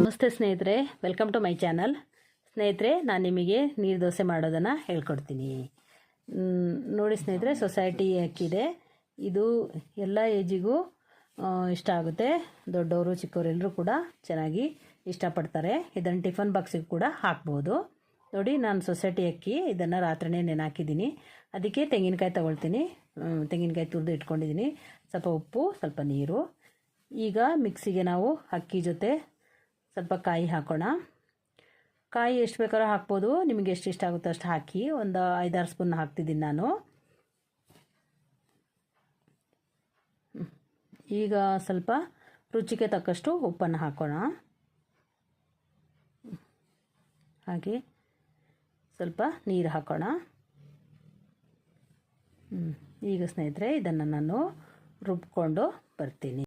ನಮಸ್ತೆ ಸ್ನೇಹಿತರೆ, welcome to my channel. ಸ್ನೇಹಿತರೆ, ನಾನು ನಿಮಗೆ ನೀರು ದೋಸೆ ಮಾಡೋದನ್ನು ಹೇಳ್ಕೊಡ್ತೀನಿ. ನೋಡಿ ಸ್ನೇಹಿತರೆ, ಸೊಸೈಟಿ ಅಕ್ಕಿದೆ. ಇದು ಎಲ್ಲ ಏಜಿಗೂ ಇಷ್ಟ ಆಗುತ್ತೆ. ದೊಡ್ಡವರು ಚಿಕ್ಕವರು ಎಲ್ಲರೂ ಕೂಡ ಚೆನ್ನಾಗಿ ಇಷ್ಟಪಡ್ತಾರೆ. ಇದನ್ನು ಟಿಫನ್ ಬಾಕ್ಸಿಗೆ ಕೂಡ ಹಾಕ್ಬೋದು. ನೋಡಿ, ನಾನು ಸೊಸೈಟಿ ಅಕ್ಕಿ ಇದನ್ನು ರಾತ್ರಿನೇ ನೆನೆ ಅದಕ್ಕೆ ತೆಂಗಿನಕಾಯಿ ತಗೊಳ್ತೀನಿ. ತೆಂಗಿನಕಾಯಿ ತುರಿದು ಇಟ್ಕೊಂಡಿದ್ದೀನಿ. ಸ್ವಲ್ಪ ಉಪ್ಪು, ಸ್ವಲ್ಪ ನೀರು. ಈಗ ಮಿಕ್ಸಿಗೆ ನಾವು ಅಕ್ಕಿ ಜೊತೆ ಸ್ವಲ್ಪ ಕಾಯಿ ಹಾಕೋಣ. ಕಾಯಿ ಎಷ್ಟು ಬೇಕಾದ್ರೂ ಹಾಕ್ಬೋದು, ನಿಮಗೆ ಎಷ್ಟು ಇಷ್ಟ ಆಗುತ್ತೋ ಅಷ್ಟು ಹಾಕಿ. ಒಂದು 5-6 ಸ್ಪೂನ್ ಹಾಕ್ತಿದ್ದೀನಿ ನಾನು. ಈಗ ಸ್ವಲ್ಪ ರುಚಿಗೆ ತಕ್ಕಷ್ಟು ಉಪ್ಪನ್ನು ಹಾಕೋಣ. ಹಾಗೆ ಸ್ವಲ್ಪ ನೀರು ಹಾಕೋಣ. ಈಗ ಸ್ನೇಹಿತರೆ, ಇದನ್ನು ನಾನು ರುಬ್ಕೊಂಡು ಬರ್ತೀನಿ.